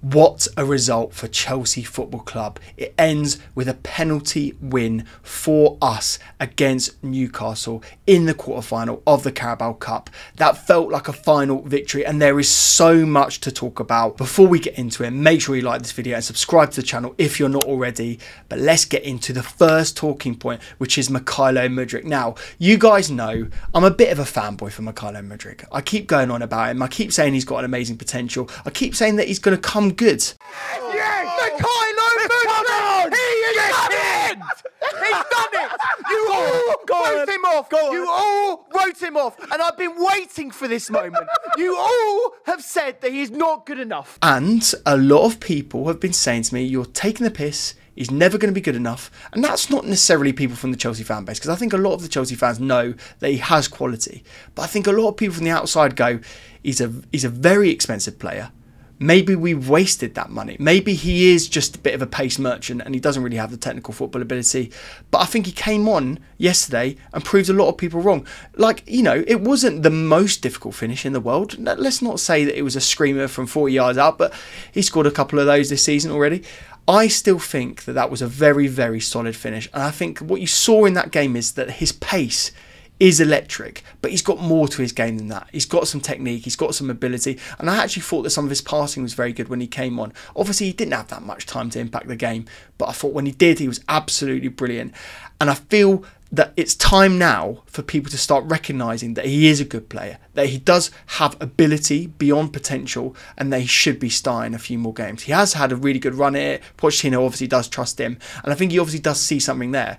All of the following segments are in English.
What a result for Chelsea Football Club. It ends with a penalty win for us against Newcastle in the quarter-final of the Carabao Cup. That felt like a final victory, and there is so much to talk about. Before we get into it, make sure you like this video and subscribe to the channel if you're not already. But let's get into the first talking point, which is Malo Mudryk. Now, you guys know I'm a bit of a fanboy for Malo Mudryk. I keep going on about him. I keep saying he's got an amazing potential. I keep saying that he's going to come good. Yes! Mudryk! He has done it! He's done it! You all wrote him off! You all wrote him off! And I've been waiting for this moment. You all have said that he's not good enough. And a lot of people have been saying to me, you're taking the piss, he's never going to be good enough. And that's not necessarily people from the Chelsea fan base, because I think a lot of the Chelsea fans know that he has quality. But I think a lot of people from the outside go, he's a very expensive player. Maybe we've wasted that money. Maybe he is just a bit of a pace merchant and he doesn't really have the technical football ability. But I think he came on yesterday and proved a lot of people wrong. Like, you know, it wasn't the most difficult finish in the world. Let's not say that it was a screamer from 40 yards out, but he scored a couple of those this season already. I still think that that was a very, very solid finish. And I think what you saw in that game is that his pace is electric, but he's got more to his game than that. He's got some technique, he's got some ability, and I actually thought that some of his passing was very good when he came on. Obviously, he didn't have that much time to impact the game, but I thought when he did, he was absolutely brilliant. And I feel that it's time now for people to start recognising that he is a good player, that he does have ability beyond potential, and that he should be starting a few more games. He has had a really good run at it. Pochettino obviously does trust him, and I think he obviously does see something there.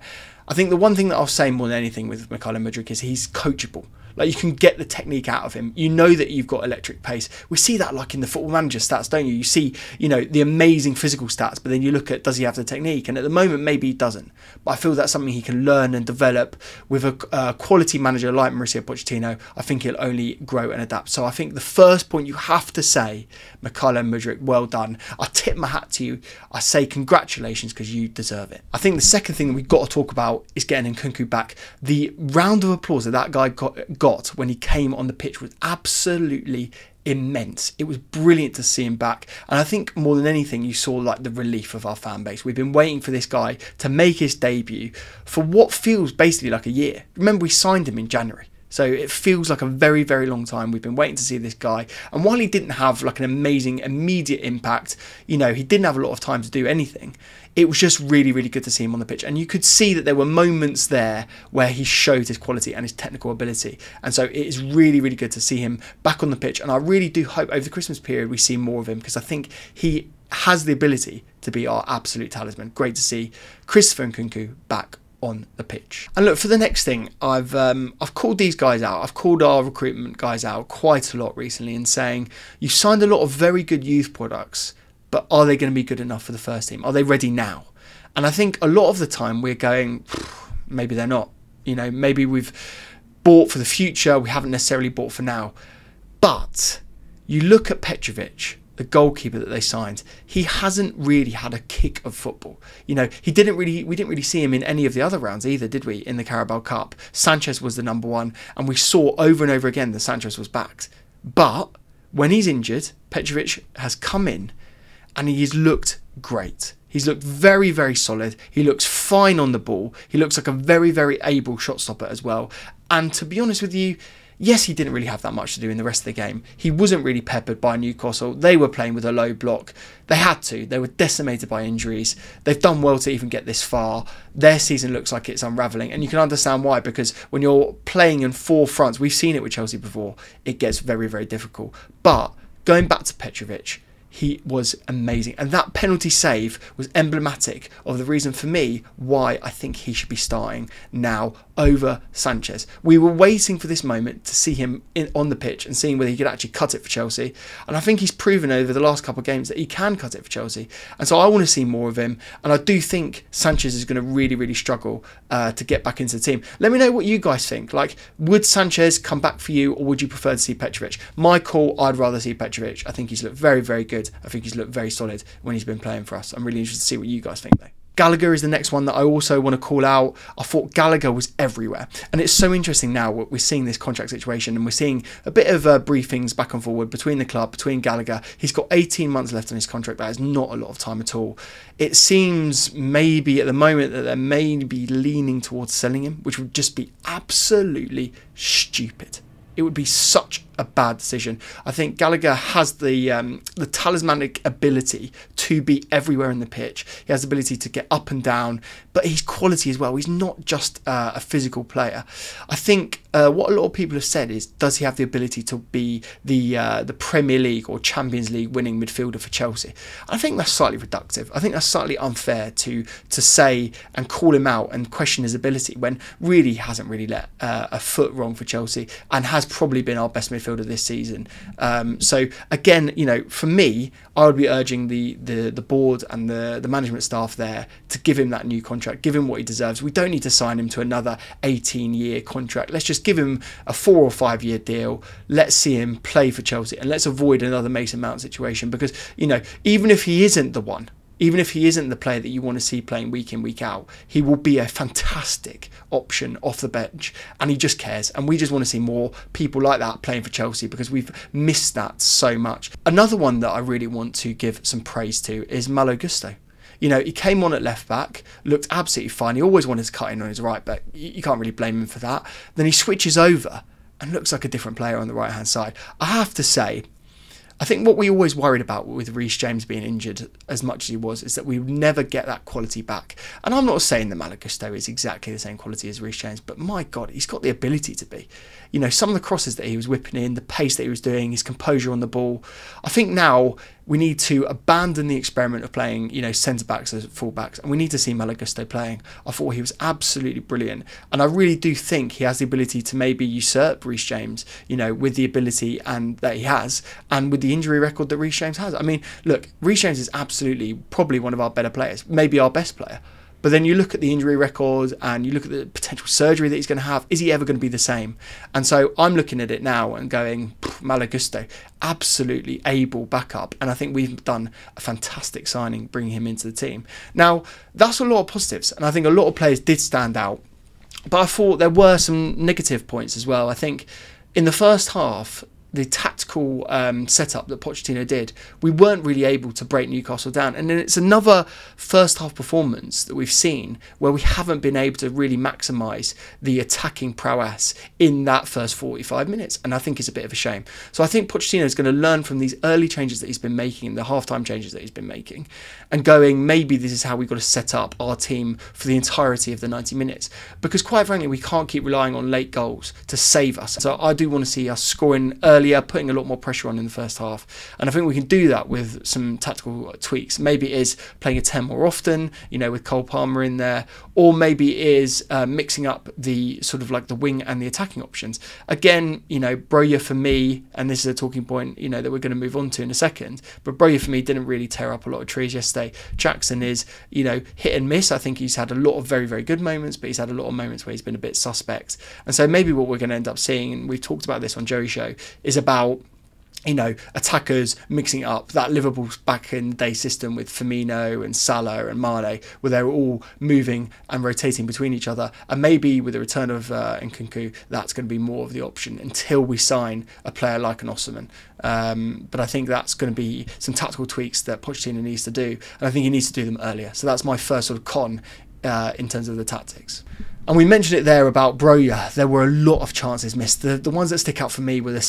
I think the one thing that I'll say more than anything with Malo Mudryk is he's coachable. Like, you can get the technique out of him. You know that you've got electric pace. We see that like in the Football Manager stats, don't you? You see, you know, the amazing physical stats, but then you look at, does he have the technique? And at the moment, maybe he doesn't. But I feel that's something he can learn and develop with a quality manager like Mauricio Pochettino. I think he'll only grow and adapt. So I think the first point you have to say, Malo Mudryk, well done. I tip my hat to you. I say congratulations because you deserve it. I think the second thing that we've got to talk about is getting Nkunku back. The round of applause that guy got when he came on the pitch was absolutely immense. It was brilliant to see him back, and I think more than anything you saw like the relief of our fan base. We've been waiting for this guy to make his debut for what feels basically like a year. Remember, we signed him in January. So it feels like a very, very long time. We've been waiting to see this guy. And while he didn't have like an amazing immediate impact, you know, he didn't have a lot of time to do anything. It was just really, really good to see him on the pitch. And you could see that there were moments there where he showed his quality and his technical ability. And so it is really, really good to see him back on the pitch. And I really do hope over the Christmas period we see more of him, because I think he has the ability to be our absolute talisman. Great to see Christopher Nkunku back on the pitch. And look, for the next thing, I've called these guys out. I've called our recruitment guys out quite a lot recently in saying, you've signed a lot of very good youth products, but are they going to be good enough for the first team? Are they ready now? And I think a lot of the time we're going, maybe they're not. You know, maybe we've bought for the future, we haven't necessarily bought for now. But you look at Petrovic, the goalkeeper that they signed, he hasn't really had a kick of football. You know, we didn't really see him in any of the other rounds either, did we, in the Carabao Cup? Sanchez was the number one, and we saw over and over again that Sanchez was backed. But when he's injured, Petrovic has come in and he's looked great. He's looked very, very solid. He looks fine on the ball. He looks like a very, very able shot stopper as well. And to be honest with you, yes, he didn't really have that much to do in the rest of the game. He wasn't really peppered by Newcastle. They were playing with a low block. They had to. They were decimated by injuries. They've done well to even get this far. Their season looks like it's unravelling. And you can understand why, because when you're playing in four fronts, we've seen it with Chelsea before, it gets very, very difficult. But going back to Petrovic, he was amazing. And that penalty save was emblematic of the reason for me why I think he should be starting now over Sanchez. We were waiting for this moment to see him on the pitch and seeing whether he could actually cut it for Chelsea. And I think he's proven over the last couple of games that he can cut it for Chelsea. And so I want to see more of him. And I do think Sanchez is going to really, really struggle to get back into the team. Let me know what you guys think. Like, would Sanchez come back for you, or would you prefer to see Petrovic? My call, I'd rather see Petrovic. I think he's looked very, very good. I think he's looked very solid when he's been playing for us. I'm really interested to see what you guys think though. Gallagher is the next one that I also want to call out. I thought Gallagher was everywhere. And it's so interesting now, we're seeing this contract situation, and we're seeing a bit of briefings back and forward between the club, between Gallagher. He's got 18 months left on his contract. That is not a lot of time at all. It seems maybe at the moment that they're maybe leaning towards selling him, which would just be absolutely stupid. It would be such a bad decision. I think Gallagher has the talismanic ability to be everywhere in the pitch. He has the ability to get up and down, but he's quality as well. He's not just a physical player. I think what a lot of people have said is, does he have the ability to be the Premier League or Champions League winning midfielder for Chelsea? I think that's slightly reductive. I think that's slightly unfair to say and call him out and question his ability when really he hasn't really let a foot wrong for Chelsea and has probably been our best midfielder this season. So again, you know, for me, I would be urging the board and the management staff there to give him that new contract, give him what he deserves. We don't need to sign him to another 18-year contract. Let's just give him a 4 or 5 year deal. Let's see him play for Chelsea, and let's avoid another Mason Mount situation, because, you know, even if he isn't the one, even if he isn't the player that you want to see playing week in, week out, he will be a fantastic option off the bench, and he just cares. And we just want to see more people like that playing for Chelsea, because we've missed that so much. Another one that I really want to give some praise to is Malo Gusto. You know, he came on at left back, looked absolutely fine. He always wanted to cut in on his right back. You can't really blame him for that. Then he switches over and looks like a different player on the right-hand side. I have to say, I think what we always worried about with Reece James being injured as much as he was is that we would never get that quality back. And I'm not saying that Malo Gusto is exactly the same quality as Reece James, but my God, he's got the ability to be. You know, some of the crosses that he was whipping in, the pace that he was doing, his composure on the ball. I think now we need to abandon the experiment of playing, you know, centre-backs as full-backs, and we need to see Malo Gusto playing. I thought he was absolutely brilliant, and I really do think he has the ability to maybe usurp Reece James, you know, with the ability and that he has, and with the injury record that Reece James has. I mean, look, Reece James is absolutely probably one of our better players, maybe our best player. But then you look at the injury record and you look at the potential surgery that he's going to have. Is he ever going to be the same? And so I'm looking at it now and going, Malo Gusto, absolutely able backup. And I think we've done a fantastic signing bringing him into the team. Now, that's a lot of positives. And I think a lot of players did stand out. But I thought there were some negative points as well. I think in the first half, the tactical setup that Pochettino did, we weren't really able to break Newcastle down. And then it's another first half performance that we've seen where we haven't been able to really maximise the attacking prowess in that first 45 minutes. And I think it's a bit of a shame. So I think Pochettino is going to learn from these early changes that he's been making, the half-time changes that he's been making, and going, maybe this is how we've got to set up our team for the entirety of the 90 minutes. Because quite frankly, we can't keep relying on late goals to save us. So I do want to see us scoring earlier, putting a lot more pressure on in the first half, and I think we can do that with some tactical tweaks. Maybe it is playing a 10 more often, you know, with Cole Palmer in there, or maybe it is mixing up the sort of like the wing and the attacking options. Again, you know, Broja for me, and this is a talking point, you know, that we're going to move on to in a second, but Broja for me didn't really tear up a lot of trees yesterday. Jackson is, you know, hit and miss. I think he's had a lot of very, very good moments, but he's had a lot of moments where he's been a bit suspect. And so maybe what we're going to end up seeing, and we've talked about this on Joey's show, is about, you know, attackers mixing up that Liverpool's back in the day system with Firmino and Salah and Mane, where they're all moving and rotating between each other. And maybe with the return of Nkunku, that's going to be more of the option until we sign a player like an Osimhen. But I think that's going to be some tactical tweaks that Pochettino needs to do, and I think he needs to do them earlier. So that's my first sort of con in terms of the tactics. And we mentioned it there about Broja. There were a lot of chances missed. The ones that stick out for me were the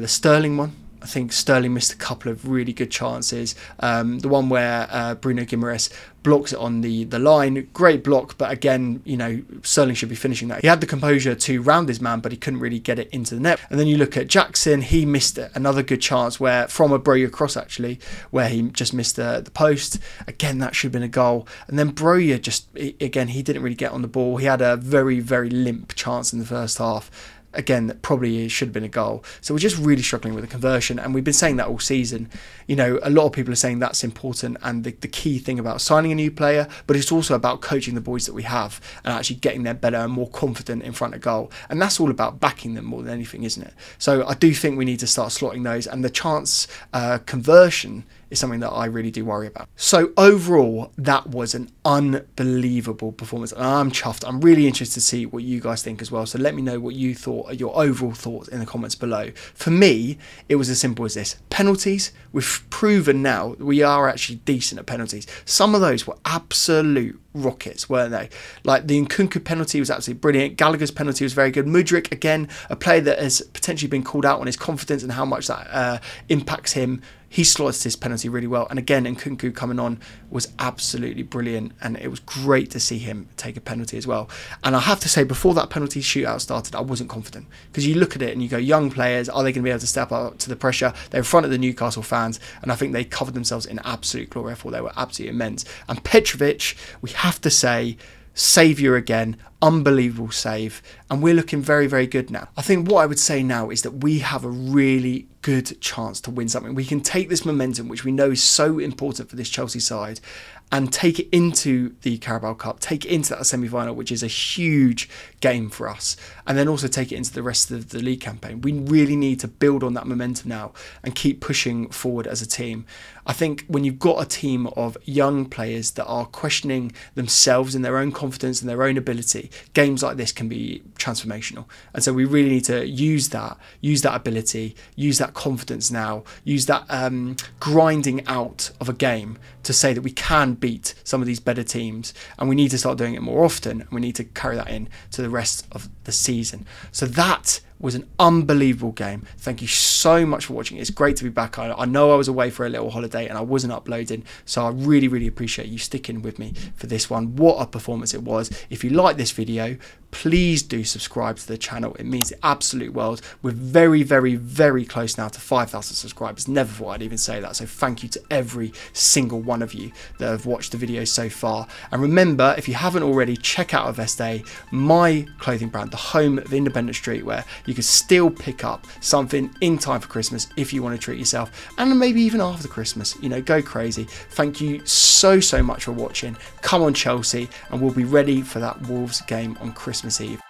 Sterling one. I think Sterling missed a couple of really good chances. The one where Bruno Guimaraes blocks it on the line, great block, but again, you know, Sterling should be finishing that. He had the composure to round his man, but he couldn't really get it into the net. And then you look at Jackson, he missed it. Another good chance where, from a Broja cross actually, where he just missed the post. Again, that should have been a goal. And then Broja just, again, he didn't really get on the ball. He had a very, very limp chance in the first half. Again, that probably should have been a goal. So we're just really struggling with the conversion, and we've been saying that all season. You know, a lot of people are saying that's important and the key thing about signing a new player, but it's also about coaching the boys that we have and actually getting them better and more confident in front of goal. And that's all about backing them more than anything, isn't it? So I do think we need to start slotting those, and the chance conversion is something that I really do worry about. So overall, that was an unbelievable performance, and I'm chuffed. I'm really interested to see what you guys think as well. So let me know what you thought, your overall thoughts in the comments below. For me, it was as simple as this. Penalties, we've proven now we are actually decent at penalties. Some of those were absolute rockets, weren't they? Like the Nkunku penalty was absolutely brilliant. Gallagher's penalty was very good. Mudryk, again, a player that has potentially been called out on his confidence and how much that impacts him. He slotted his penalty really well. And again, Nkunku coming on was absolutely brilliant. And it was great to see him take a penalty as well. And I have to say, before that penalty shootout started, I wasn't confident. Because you look at it and you go, young players, are they going to be able to step up to the pressure? They're in front of the Newcastle fans. And I think they covered themselves in absolute glory. I thought they were absolutely immense. And Petrovic, we have to say, saviour again, unbelievable save, and we're looking very, very good now. I think what I would say now is that we have a really good chance to win something. We can take this momentum, which we know is so important for this Chelsea side, and take it into the Carabao Cup, take it into that semi-final, which is a huge game for us, and then also take it into the rest of the league campaign. We really need to build on that momentum now and keep pushing forward as a team. I think when you've got a team of young players that are questioning themselves and their own confidence and their own ability, games like this can be transformational. And so we really need to use that ability, use that confidence now, use that grinding out of a game to say that we can beat some of these better teams, and we need to start doing it more often, and we need to carry that in to the rest of the season. So that was an unbelievable game. Thank you so much for watching. It's great to be back. I know I was away for a little holiday and I wasn't uploading, so I really, really appreciate you sticking with me for this one. What a performance it was. If you like this video, please do subscribe to the channel. It means the absolute world. We're very, very, very close now to 5,000 subscribers. Never thought I'd even say that. So thank you to every single one of you that have watched the video so far. And remember, if you haven't already, check out Aveste, my clothing brand, the home of independent streetwear. You can still pick up something in time for Christmas if you want to treat yourself, and maybe even after Christmas, you know, go crazy. Thank you so much for watching. Come on Chelsea, and we'll be ready for that Wolves game on Christmas Eve.